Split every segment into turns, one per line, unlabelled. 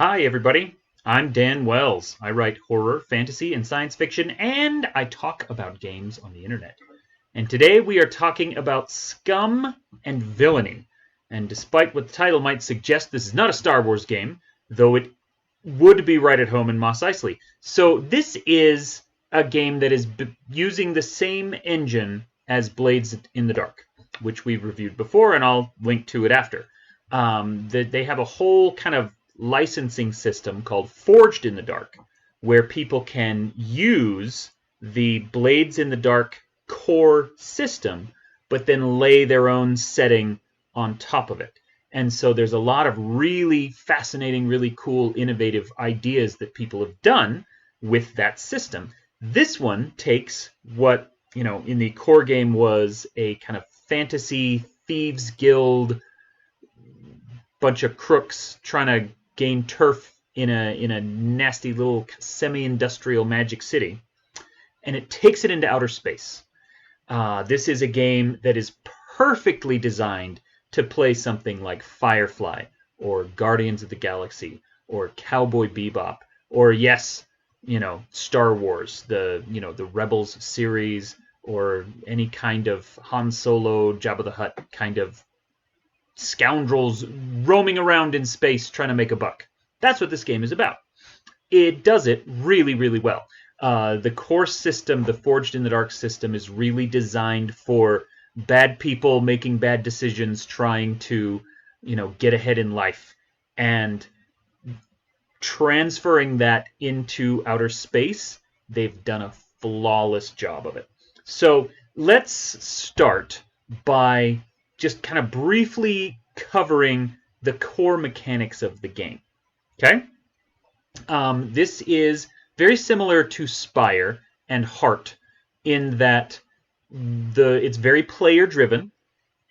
Hi, everybody. I'm Dan Wells. I write horror, fantasy, and science fiction, and I talk about games on the internet. And today we are talking about Scum and Villainy. And despite what the title might suggest, this is not a Star Wars game, though it would be right at home in Mos Eisley. So this is a game that is using the same engine as Blades in the Dark, which we've reviewed before, and I'll link to it after. They have a whole kind of licensing system called Forged in the Dark, where people can use the Blades in the Dark core system, but then lay their own setting on top of it. And so there's a lot of really fascinating, really cool, innovative ideas that people have done with that system. This one takes what, in the core game was a kind of fantasy thieves guild, bunch of crooks trying to gain turf in a nasty little semi-industrial magic city, and it takes it into outer space. This is a game that is perfectly designed to play something like Firefly or Guardians of the Galaxy or Cowboy Bebop or Star Wars, the Rebels series, or any kind of Han Solo, Jabba the Hutt kind of scoundrels roaming around in space trying to make a buck. That's what this game is about. It does it really, really well. The core system, the Forged in the Dark system, is really designed for bad people making bad decisions, trying to, get ahead in life, and transferring that into outer space. They've done a flawless job of it. So let's start by just kind of briefly covering the core mechanics of the game. Okay? This is very similar to Spire and Heart in that it's very player-driven,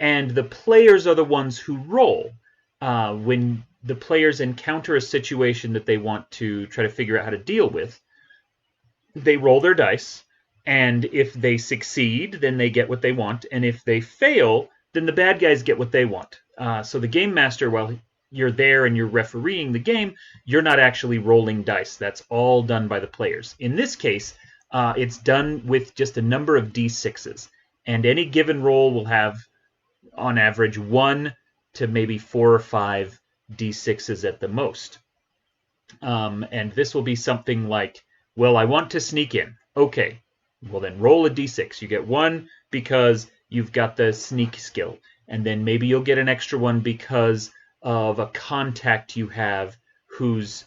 and the players are the ones who roll. When the players encounter a situation that they want to try to figure out how to deal with, they roll their dice, and if they succeed, then they get what they want, and if they fail, then the bad guys get what they want. So the game master, while you're there and you're refereeing the game, you're not actually rolling dice. That's all done by the players. In this case, it's done with just a number of d6s, and any given roll will have, on average, 1 to maybe 4 or 5 d6s at the most. And this will be something like, well, I want to sneak in. Okay, well then roll a d6. You get 1 because you've got the sneak skill, and then maybe you'll get an extra 1 because of a contact you have who's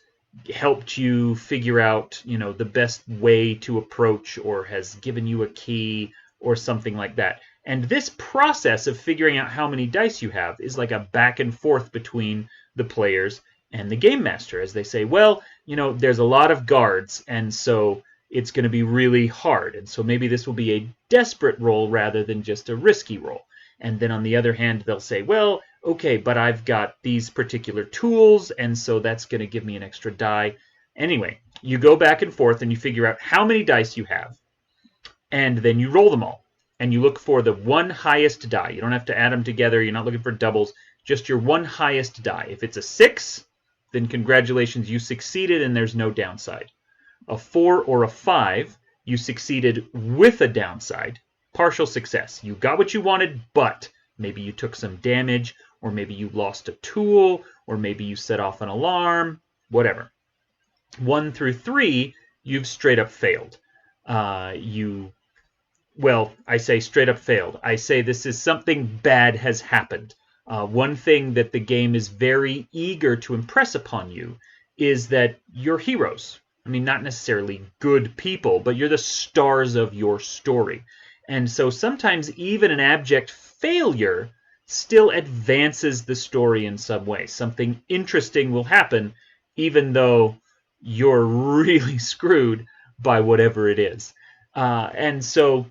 helped you figure out, the best way to approach, or has given you a key or something like that. And this process of figuring out how many dice you have is like a back and forth between the players and the game master, as they say, well, there's a lot of guards, and so it's going to be really hard. And so maybe this will be a desperate roll rather than just a risky roll. And then on the other hand, they'll say, well, okay, but I've got these particular tools, and so that's going to give me an extra die. Anyway, you go back and forth, and you figure out how many dice you have, and then you roll them all. And you look for the one highest die. You don't have to add them together. You're not looking for doubles. Just your one highest die. If it's a 6, then congratulations, you succeeded, and there's no downside. A 4 or a 5, you succeeded with a downside. Partial success. You got what you wanted, but maybe you took some damage, or maybe you lost a tool, or maybe you set off an alarm, whatever. 1 through 3, you've straight up failed. Well, I say straight up failed. I say this is something bad has happened. One thing that the game is very eager to impress upon you is that you're heroes. I mean, not necessarily good people, but you're the stars of your story. And so sometimes even an abject failure still advances the story in some way. Something interesting will happen, even though you're really screwed by whatever it is. And so,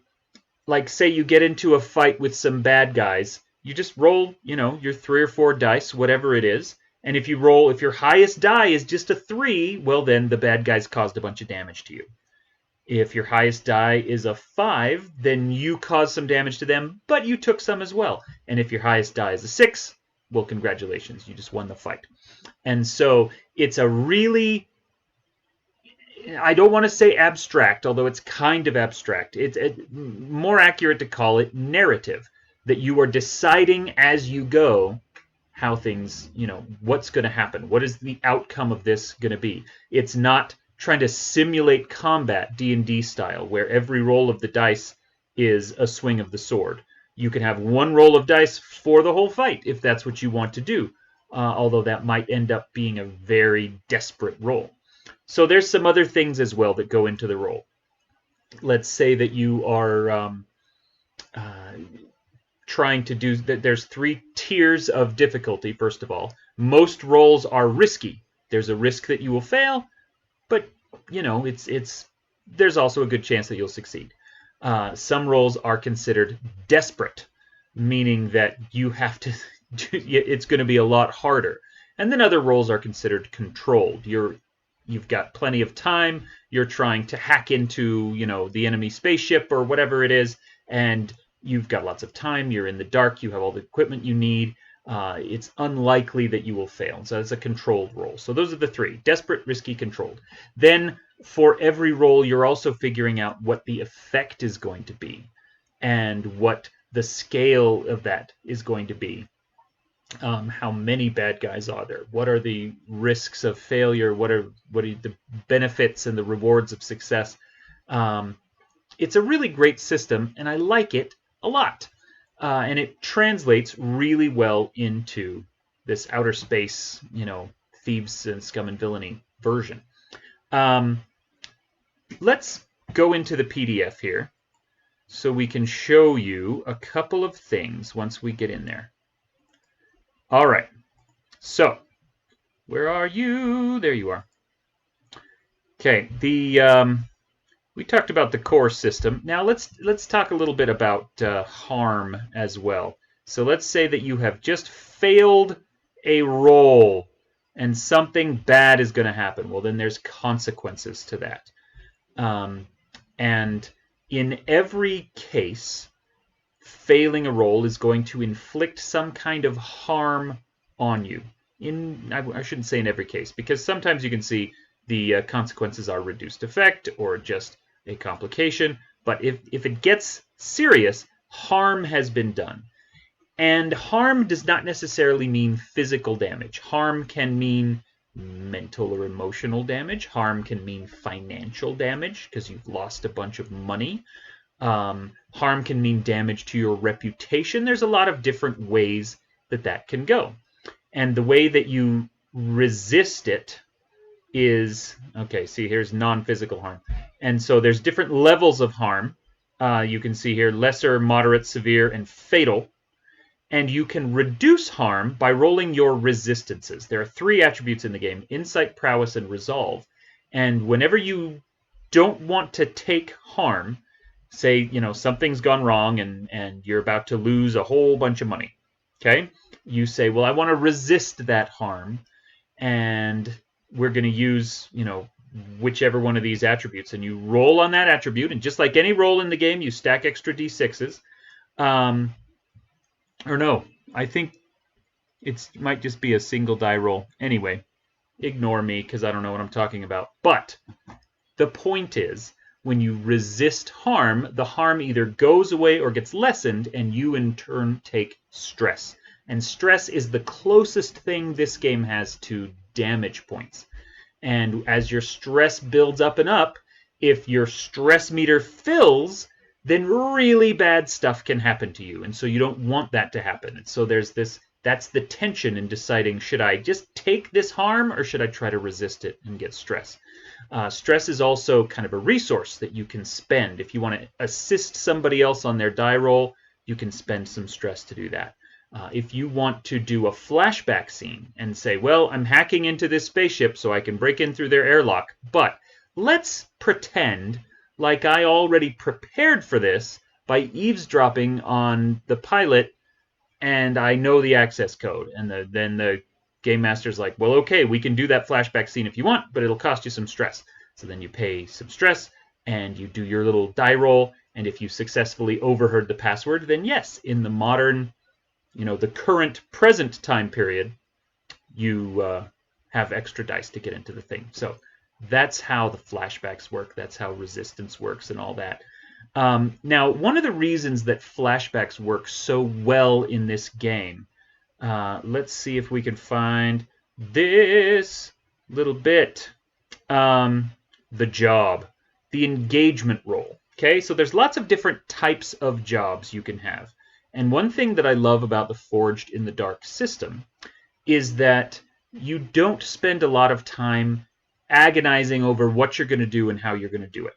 like, say you get into a fight with some bad guys, you just roll, your 3 or 4 dice, whatever it is. And if your highest die is just a 3, well, then the bad guys caused a bunch of damage to you. If your highest die is a 5, then you caused some damage to them, but you took some as well. And if your highest die is a 6, well, congratulations, you just won the fight. And so it's a really, I don't want to say abstract, although it's kind of abstract. It's more accurate to call it narrative, that you are deciding as you go how things, what's going to happen. What is the outcome of this going to be? It's not trying to simulate combat D&D style, where every roll of the dice is a swing of the sword. You can have one roll of dice for the whole fight if that's what you want to do, although that might end up being a very desperate roll. So there's some other things as well that go into the roll. Let's say that you are trying to do that. There's 3 tiers of difficulty. First of all, most rolls are risky. There's a risk that you will fail, but there's also a good chance that you'll succeed. Some rolls are considered desperate, meaning that you have to. It's going to be a lot harder. And then other rolls are considered controlled. You've got plenty of time. You're trying to hack into, the enemy spaceship or whatever it is, and you've got lots of time. You're in the dark. You have all the equipment you need. It's unlikely that you will fail. So it's a controlled roll. So those are the 3: desperate, risky, controlled. Then for every roll, you're also figuring out what the effect is going to be and what the scale of that is going to be. How many bad guys are there? What are the risks of failure? What are the benefits and the rewards of success? It's a really great system, and I like it a lot. And it translates really well into this outer space, Thieves and Scum and Villainy version. Let's go into the PDF here so we can show you a couple of things once we get in there. All right, so where are you? There you are. Okay, we talked about the core system. Now let's talk a little bit about harm as well. So let's say that you have just failed a roll and something bad is going to happen. Well, then there's consequences to that. And in every case, failing a roll is going to inflict some kind of harm on you. I shouldn't say in every case, because sometimes you can see the consequences are reduced effect or just a complication. But if it gets serious, harm has been done. And harm does not necessarily mean physical damage. Harm can mean mental or emotional damage. Harm can mean financial damage because you've lost a bunch of money. Harm can mean damage to your reputation. There's a lot of different ways that can go. And the way that you resist it is, okay, see, here's non-physical harm. And so there's different levels of harm. You can see here lesser, moderate, severe, and fatal. And you can reduce harm by rolling your resistances. There are 3 attributes in the game: insight, prowess, and resolve. And whenever you don't want to take harm, say, something's gone wrong and you're about to lose a whole bunch of money, okay? You say, well, I want to resist that harm, and we're going to use, whichever one of these attributes, and you roll on that attribute, and just like any roll in the game, you stack extra d6s. Or no, I think it might just be a single die roll. Anyway, ignore me because I don't know what I'm talking about. But the point is, when you resist harm, the harm either goes away or gets lessened, and you in turn take stress. And stress is the closest thing this game has to damage points. And as your stress builds up and up, if your stress meter fills, then really bad stuff can happen to you. And so you don't want that to happen. And so that's the tension in deciding, should I just take this harm or should I try to resist it and get stress? Stress is also kind of a resource that you can spend. If you want to assist somebody else on their die roll, you can spend some stress to do that. If you want to do a flashback scene and say, well, I'm hacking into this spaceship so I can break in through their airlock, but let's pretend like I already prepared for this by eavesdropping on the pilot and I know the access code. And then the game master's like, well, okay, we can do that flashback scene if you want, but it'll cost you some stress. So then you pay some stress and you do your little die roll. And if you successfully overheard the password, then yes, in the modern the current present time period, you have extra dice to get into the thing. So that's how the flashbacks work. That's how resistance works and all that. Now, one of the reasons that flashbacks work so well in this game, let's see if we can find this little bit. The job, the engagement role. Okay, so there's lots of different types of jobs you can have. And one thing that I love about the Forged in the Dark system is that you don't spend a lot of time agonizing over what you're going to do and how you're going to do it.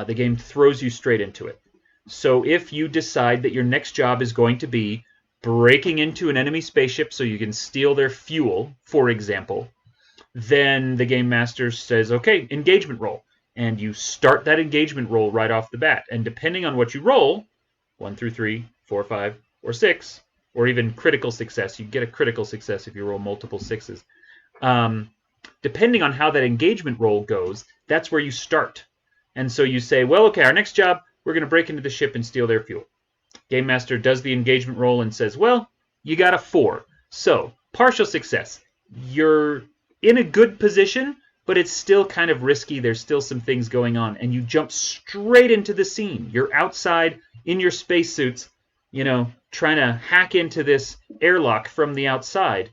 The game throws you straight into it. So if you decide that your next job is going to be breaking into an enemy spaceship so you can steal their fuel, for example, then the game master says, okay, engagement roll. And you start that engagement roll right off the bat. And depending on what you roll, 1 through 3, 4, 5, or 6, or even critical success, you get a critical success if you roll multiple 6s. Depending on how that engagement roll goes, that's where you start. And so you say, well, okay, our next job, we're going to break into the ship and steal their fuel. Game master does the engagement roll and says, well, you got a 4. So, partial success. You're in a good position, but it's still kind of risky. There's still some things going on. And you jump straight into the scene. You're outside in your spacesuits, trying to hack into this airlock from the outside.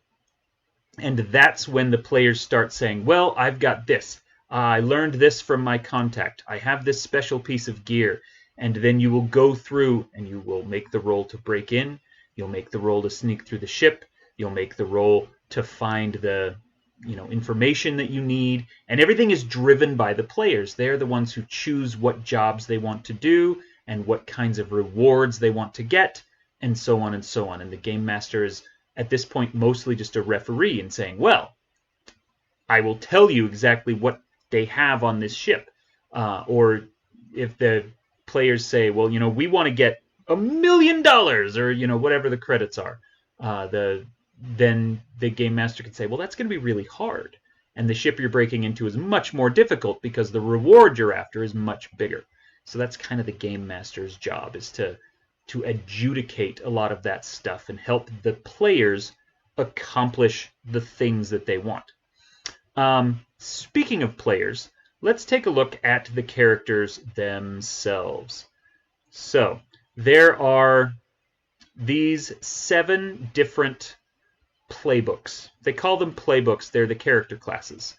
And that's when the players start saying, well, I've got this. I learned this from my contact. I have this special piece of gear. And then you will go through and you will make the roll to break in. You'll make the roll to sneak through the ship. You'll make the roll to find the information that you need. And everything is driven by the players. They're the ones who choose what jobs they want to do and what kinds of rewards they want to get, and so on and so on. And the game master is, at this point, mostly just a referee and saying, well, I will tell you exactly what they have on this ship. Or if the players say, well, we want to get $1 million, or, whatever the credits are, then the game master can say, well, that's going to be really hard. And the ship you're breaking into is much more difficult because the reward you're after is much bigger. So that's kind of the game master's job, is to adjudicate a lot of that stuff and help the players accomplish the things that they want. Speaking of players, let's take a look at the characters themselves. So there are these 7 different playbooks. They call them playbooks. They're the character classes.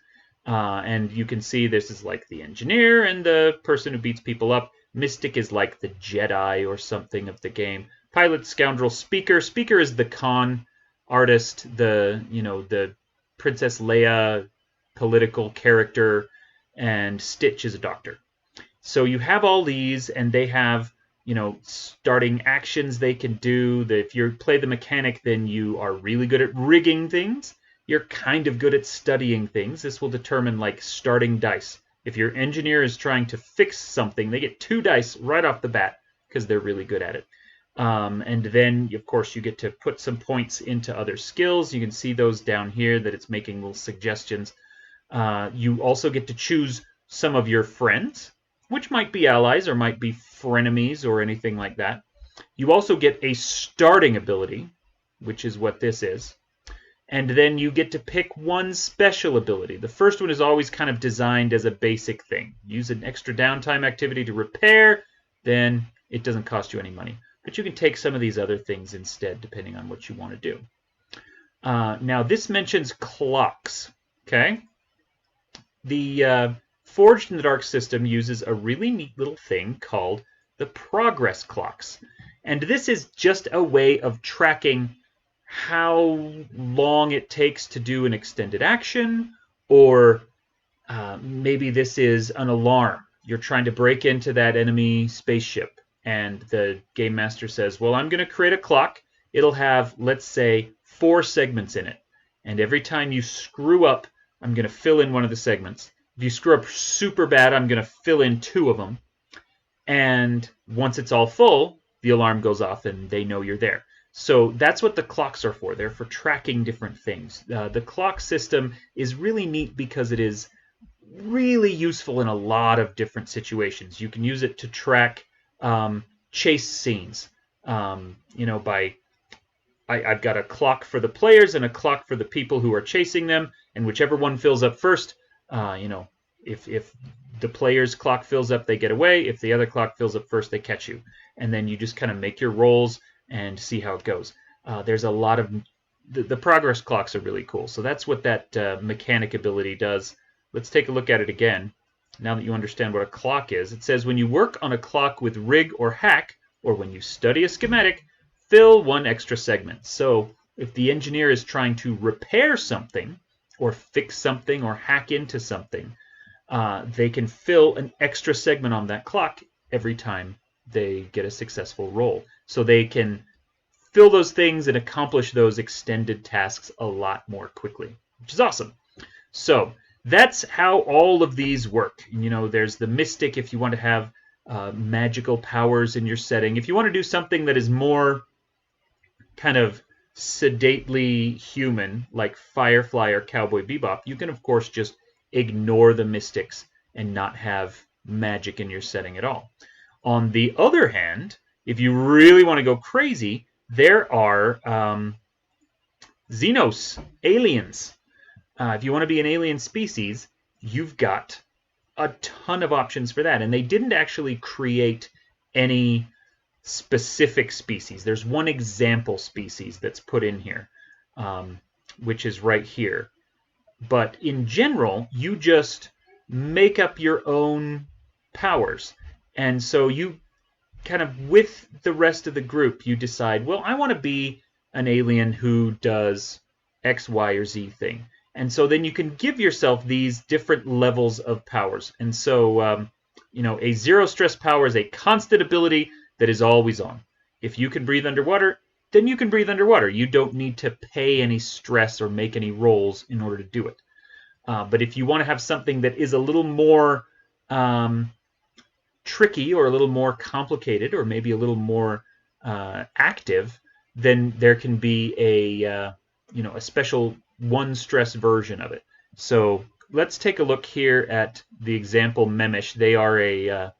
And you can see this is like the engineer and the person who beats people up. Mystic is like the Jedi or something of the game. Pilot, scoundrel, speaker. Speaker is the con artist, the Princess Leia political character, and Stitch is a doctor. So you have all these, and they have starting actions they can do. If you play the mechanic, then you are really good at rigging things. You're kind of good at studying things. This will determine, like, starting dice. If your engineer is trying to fix something, they get 2 dice right off the bat because they're really good at it. And then, of course, you get to put some points into other skills. You can see those down here that it's making little suggestions. You also get to choose some of your friends, which might be allies or might be frenemies or anything like that. You also get a starting ability, which is what this is. And then you get to pick one special ability. The first one is always kind of designed as a basic thing. Use an extra downtime activity to repair, then it doesn't cost you any money. But you can take some of these other things instead, depending on what you want to do. Now, this mentions clocks. Okay? The Forged in the Dark system uses a really neat little thing called the progress clocks. And this is just a way of tracking how long it takes to do an extended action, or maybe this is an alarm. You're trying to break into that enemy spaceship, and the game master says, well, I'm going to create a clock. It'll have, let's say, 4 segments in it. And every time you screw up, I'm going to fill in one of the segments. If you screw up super bad, I'm going to fill in 2 of them. And once it's all full, the alarm goes off and they know you're there. So that's what the clocks are for. They're for tracking different things. The clock system is really neat because it is really useful in a lot of different situations. You can use it to track chase scenes, by I've got a clock for the players and a clock for the people who are chasing them, and whichever one fills up first, if the player's clock fills up, they get away. If the other clock fills up first, they catch you. And then you just kind of make your rolls and see how it goes. There's a lot of... The progress clocks are really cool. So that's what that mechanic ability does. Let's take a look at it again. Now that you understand what a clock is, it says when you work on a clock with rig or hack, or when you study a schematic, fill one extra segment. So if the engineer is trying to repair something, or fix something, or hack into something, they can fill an extra segment on that clock every time they get a successful roll. So they can fill those things and accomplish those extended tasks a lot more quickly, which is awesome. So that's how all of these work. There's the mystic if you want to have magical powers in your setting. If you want to do something that is more kind of sedately human, like Firefly or Cowboy Bebop, you can, of course, just ignore the mystics and not have magic in your setting at all. On the other hand, if you really want to go crazy, there are Xenos, aliens. If you want to be an alien species, you've got a ton of options for that. And they didn't actually create any specific species. There's one example species that's put in here, which is right here. But in general, you just make up your own powers. And so you kind of, with the rest of the group, you decide, well, I want to be an alien who does X, Y, or Z thing. And so then you can give yourself these different levels of powers. And so, a zero stress power is a constant ability that is always on. If you can breathe underwater, then you can breathe underwater. You don't need to pay any stress or make any rolls in order to do it. But if you want to have something that is a little more tricky or a little more complicated or maybe a little more active, then there can be a special one stress version of it. So let's take a look here at the example Memish. They are a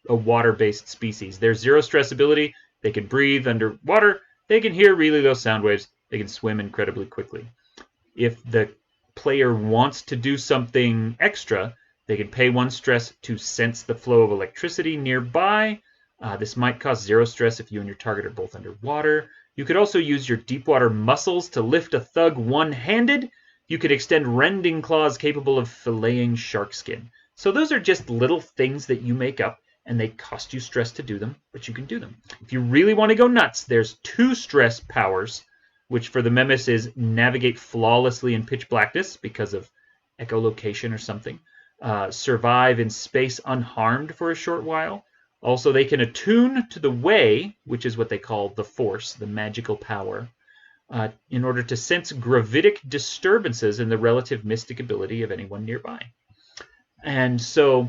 water-based species. Their zero stress ability, they can breathe underwater, they can hear really low sound waves, they can swim incredibly quickly. If the player wants to do something extra, they can pay one stress to sense the flow of electricity nearby. This might cause zero stress if you and your target are both underwater. You could also use your deep water muscles to lift a thug one-handed. You could extend rending claws capable of filleting shark skin. So those are just little things that you make up, and they cost you stress to do them, but you can do them. If you really want to go nuts, there's 2 stress powers, which for the Memis is navigate flawlessly in pitch blackness because of echolocation or something. Survive in space unharmed for a short while. Also, they can attune to the way, which is what they call the force, the magical power, in order to sense gravitic disturbances in the relative mystic ability of anyone nearby. And so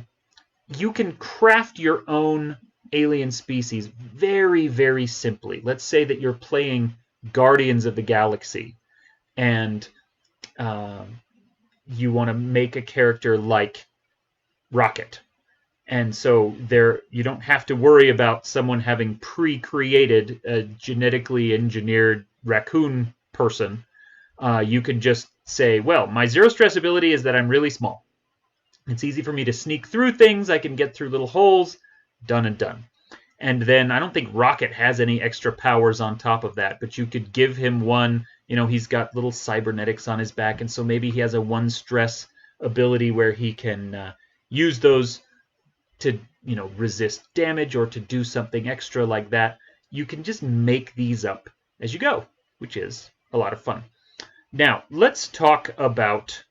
you can craft your own alien species very, very simply. Let's say that you're playing Guardians of the Galaxy, and you want to make a character like Rocket. And so you don't have to worry about someone having pre-created a genetically engineered raccoon person. You can just say, well, my zero stress ability is that I'm really small. It's easy for me to sneak through things. I can get through little holes. Done and done. And then I don't think Rocket has any extra powers on top of that, but you could give him one. He's got little cybernetics on his back, and so maybe he has a one stress ability where he can use those to resist damage or to do something extra like that. You can just make these up as you go, which is a lot of fun. Now, let's talk about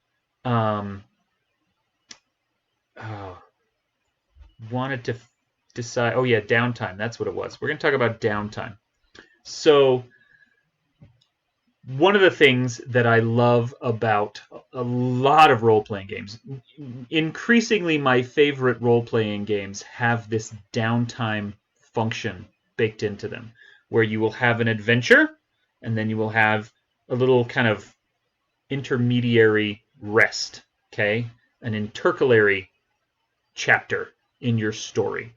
wanted to decide, Downtime, that's what it was. We're going to talk about Downtime. So one of the things that I love about a lot of role-playing games, increasingly my favorite role-playing games have this downtime function baked into them, where you will have an adventure, and then you will have a little kind of intermediary rest, okay? An intercalary chapter in your story.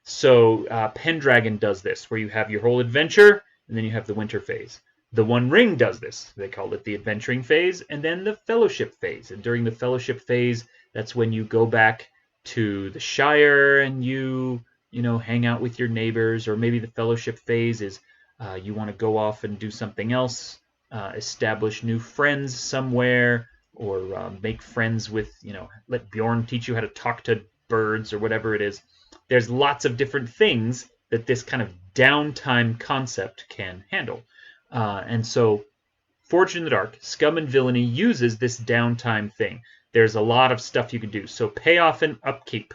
So Pendragon does this, where you have your whole adventure, and then you have the winter phase. The One Ring does this. They call it the adventuring phase, and then the fellowship phase. And during the fellowship phase, that's when you go back to the Shire and you hang out with your neighbors. Or maybe the fellowship phase is you want to go off and do something else, establish new friends somewhere, or make friends with, let Bjorn teach you how to talk to birds or whatever it is. There's lots of different things that this kind of downtime concept can handle. And so Forged in the Dark, Scum and Villainy uses this downtime thing. There's a lot of stuff you can do. So payoff and upkeep,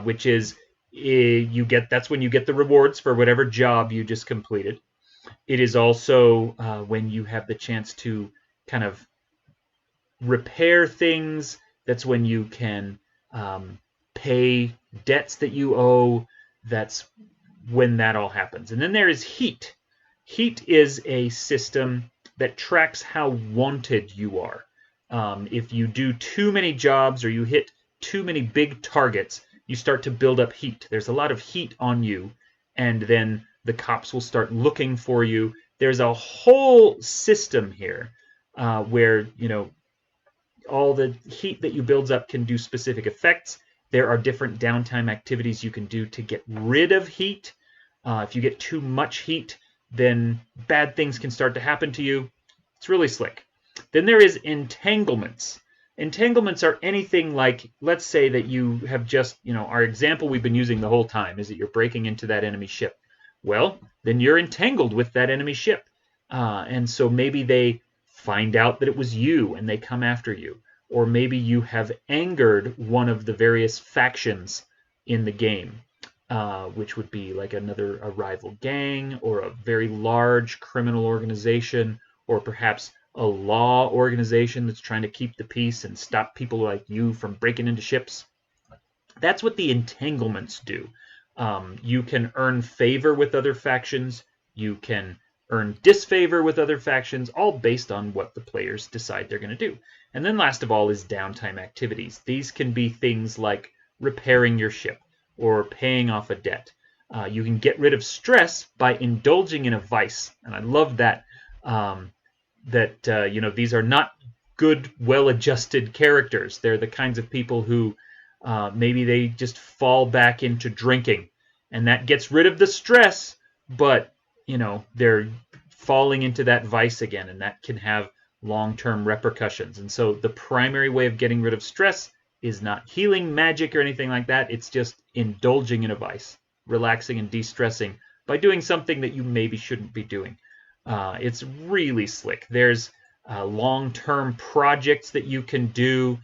which is that's when you get the rewards for whatever job you just completed. It is also when you have the chance to kind of repair things. That's when you can pay debts that you owe. That's when that all happens. And then there is heat. Heat is a system that tracks how wanted you are. If you do too many jobs or you hit too many big targets, you start to build up heat. There's a lot of heat on you, and then the cops will start looking for you. There's a whole system here where, all the heat that you build up can do specific effects. There are different downtime activities you can do to get rid of heat. If you get too much heat, then bad things can start to happen to you. It's really slick. Then there is entanglements. Entanglements are anything like, let's say that you have just, our example we've been using the whole time is that you're breaking into that enemy ship. Well, then you're entangled with that enemy ship. And so maybe they find out that it was you and they come after you. Or maybe you have angered one of the various factions in the game. Which would be like a rival gang or a very large criminal organization, or perhaps a law organization that's trying to keep the peace and stop people like you from breaking into ships. That's what the entanglements do. You can earn favor with other factions. You can earn disfavor with other factions, all based on what the players decide they're going to do. And then last of all is downtime activities. These can be things like repairing your ship, or paying off a debt. You can get rid of stress by indulging in a vice, and I love that. These are not good, well-adjusted characters. They're the kinds of people who maybe they just fall back into drinking, and that gets rid of the stress. But they're falling into that vice again, and that can have long-term repercussions. And so the primary way of getting rid of stress is not healing magic or anything like that. It's just indulging in a vice, relaxing and de-stressing by doing something that you maybe shouldn't be doing. It's really slick. There's long-term projects that you can do.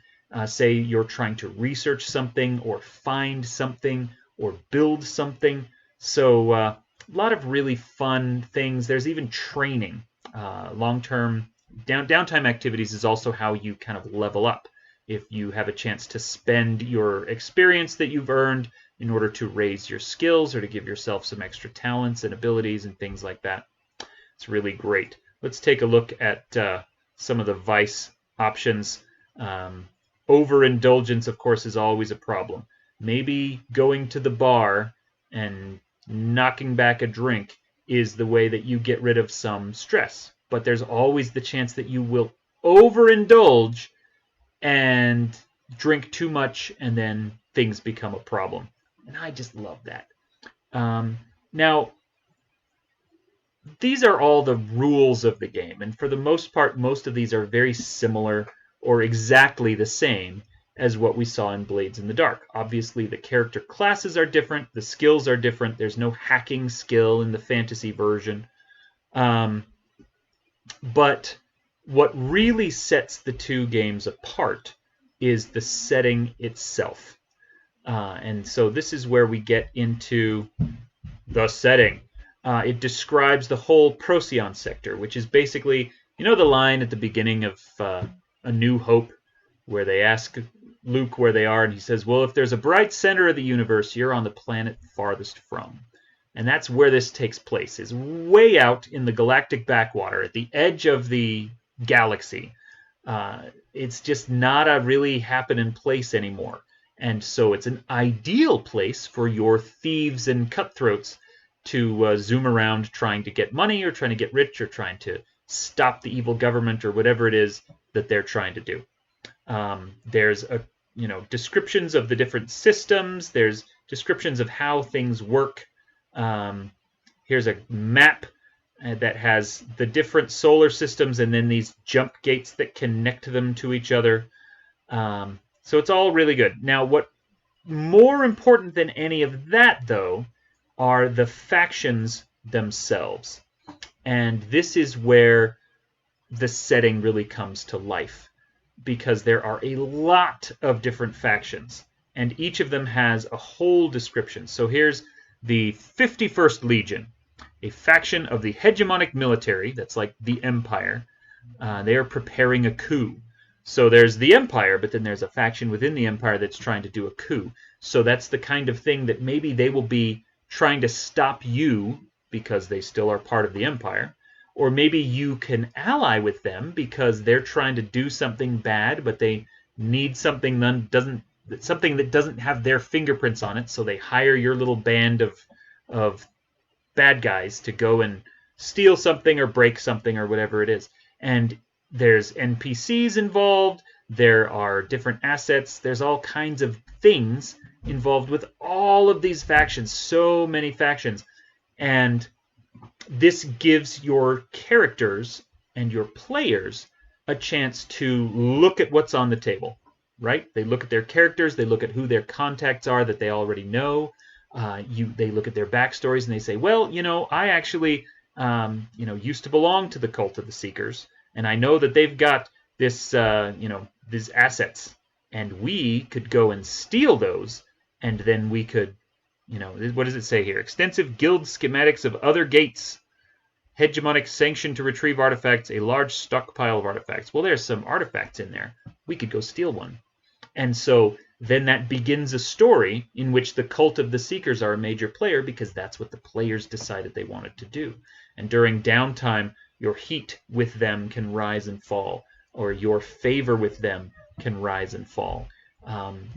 Say you're trying to research something or find something or build something. So a lot of really fun things. There's even training. Long-term downtime activities is also how you kind of level up. If you have a chance to spend your experience that you've earned in order to raise your skills or to give yourself some extra talents and abilities and things like that. It's really great. Let's take a look at some of the vice options. Overindulgence, of course, is always a problem. Maybe going to the bar and knocking back a drink is the way that you get rid of some stress. But there's always the chance that you will overindulge and drink too much, and then things become a problem. And I just love that. Now, these are all the rules of the game, and for the most part, most of these are very similar or exactly the same as what we saw in Blades in the Dark. Obviously, the character classes are different, the skills are different. There's no hacking skill in the fantasy version. But what really sets the two games apart is the setting itself. And so this is where we get into the setting. It describes the whole Procyon sector, which is basically, the line at the beginning of A New Hope, where they ask Luke where they are, and he says, well, if there's a bright center of the universe, you're on the planet farthest from. And that's where this takes place, is way out in the galactic backwater, at the edge of the galaxy. It's just not a really happening place anymore. And so it's an ideal place for your thieves and cutthroats to zoom around trying to get money or trying to get rich or trying to stop the evil government or whatever it is that they're trying to do. There's descriptions of the different systems. There's descriptions of how things work. Here's a map that has the different solar systems and then these jump gates that connect them to each other. So it's all really good. Now, what more important than any of that, though, are the factions themselves. And this is where the setting really comes to life, because there are a lot of different factions, and each of them has a whole description. So here's the 51st Legion, a faction of the hegemonic military, that's like the Empire. They are preparing a coup. So there's the Empire, but then there's a faction within the Empire that's trying to do a coup. So that's the kind of thing that maybe they will be trying to stop you because they still are part of the Empire. Or maybe you can ally with them because they're trying to do something bad, but they need something that doesn't have their fingerprints on it. So they hire your little band of bad guys to go and steal something or break something or whatever it is. And there's NPCs involved. There are different assets. There's all kinds of things involved with all of these factions. So many factions. And this gives your characters and your players a chance to look at what's on the table, right? They look at their characters, they look at who their contacts are that they already know. They look at their backstories and they say, well, I actually, used to belong to the Cult of the Seekers, and I know that they've got this, these assets, and we could go and steal those, and then we could, what does it say here? Extensive guild schematics of other gates. Hegemonic sanction to retrieve artifacts. A large stockpile of artifacts. Well, there's some artifacts in there. We could go steal one. And so then that begins a story in which the Cult of the Seekers are a major player because that's what the players decided they wanted to do. And during downtime, your heat with them can rise and fall, or your favor with them can rise and fall.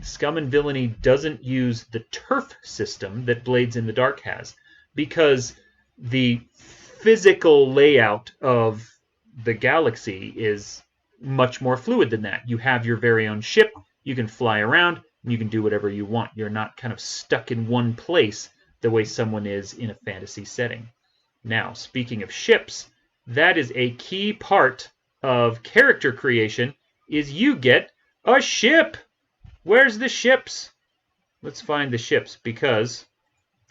Scum and Villainy doesn't use the turf system that Blades in the Dark has, because the physical layout of the galaxy is much more fluid than that. You have your very own ship, you can fly around, and you can do whatever you want. You're not kind of stuck in one place the way someone is in a fantasy setting. Now, speaking of ships, that is a key part of character creation, is you get a ship! Where's the ships? Let's find the ships, because,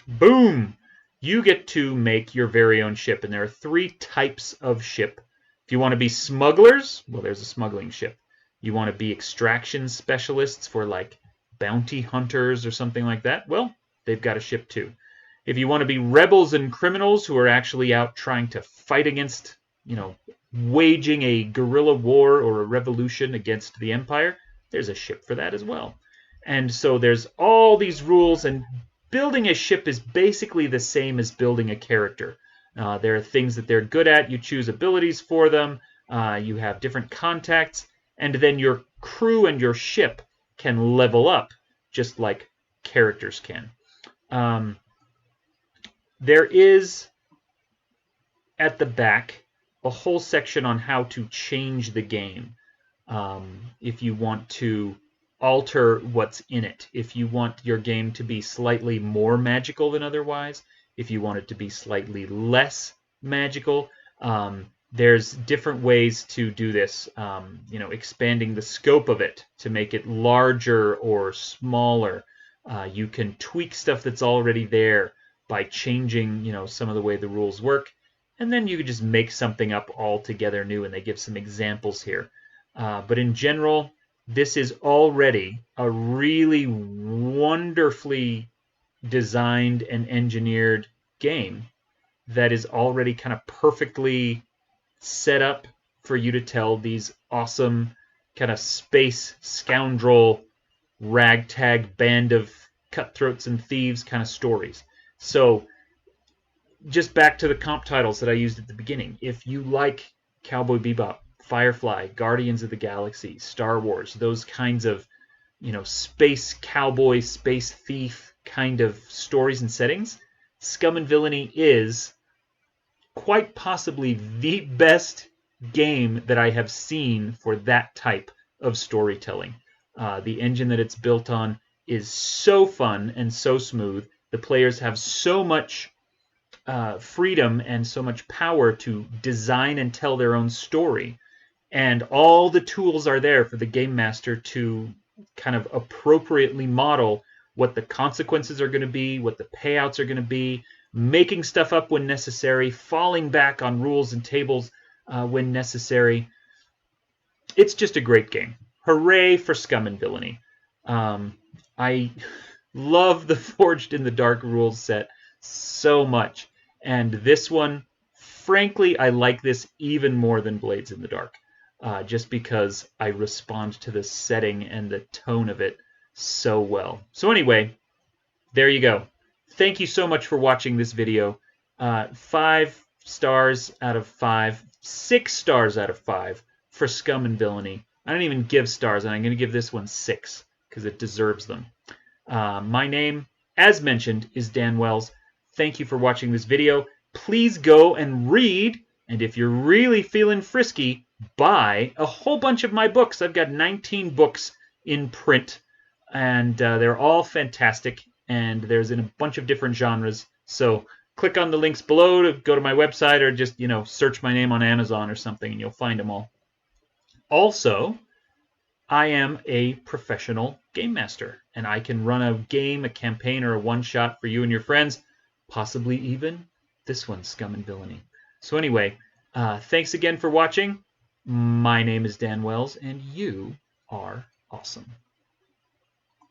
boom! You get to make your very own ship, and there are 3 types of ship. If you want to be smugglers, well, there's a smuggling ship. You want to be extraction specialists for, like, bounty hunters or something like that, well, they've got a ship too. If you want to be rebels and criminals who are actually out trying to fight against, waging a guerrilla war or a revolution against the Empire, there's a ship for that as well. And so there's all these rules, and building a ship is basically the same as building a character. There are things that they're good at. You choose abilities for them. You have different contacts. And then your crew and your ship can level up just like characters can. There is, at the back, a whole section on how to change the game. If you want to alter what's in it, if you want your game to be slightly more magical than otherwise, if you want it to be slightly less magical, there's different ways to do this, expanding the scope of it to make it larger or smaller. You can tweak stuff that's already there by changing, some of the way the rules work, and then you can just make something up altogether new, and they give some examples here. But in general, this is already a really wonderfully designed and engineered game that is already kind of perfectly set up for you to tell these awesome kind of space scoundrel ragtag band of cutthroats and thieves kind of stories. So just back to the comp titles that I used at the beginning. If you like Cowboy Bebop, Firefly, Guardians of the Galaxy, Star Wars, those kinds of, space cowboy, space thief kind of stories and settings, Scum and Villainy is quite possibly the best game that I have seen for that type of storytelling. The engine that it's built on is so fun and so smooth. The players have so much freedom and so much power to design and tell their own story. And all the tools are there for the game master to kind of appropriately model what the consequences are going to be, what the payouts are going to be, making stuff up when necessary, falling back on rules and tables when necessary. It's just a great game. Hooray for Scum and Villainy. I love the Forged in the Dark rules set so much. And this one, frankly, I like this even more than Blades in the Dark. Just because I respond to the setting and the tone of it so well. So anyway, there you go. Thank you so much for watching this video. 5 stars out of 5, 6 stars out of 5 for Scum and Villainy. I don't even give stars, and I'm going to give this one 6 because it deserves them. My name, as mentioned, is Dan Wells. Thank you for watching this video. Please go and read, and if you're really feeling frisky, buy a whole bunch of my books. I've got 19 books in print, and they're all fantastic, and there's in a bunch of different genres. So click on the links below to go to my website, or just search my name on Amazon or something, and you'll find them all. Also, I am a professional game master, and I can run a game, a campaign, or a one-shot for you and your friends, possibly even this one, Scum and Villainy. So anyway, thanks again for watching. My name is Dan Wells, and you are awesome.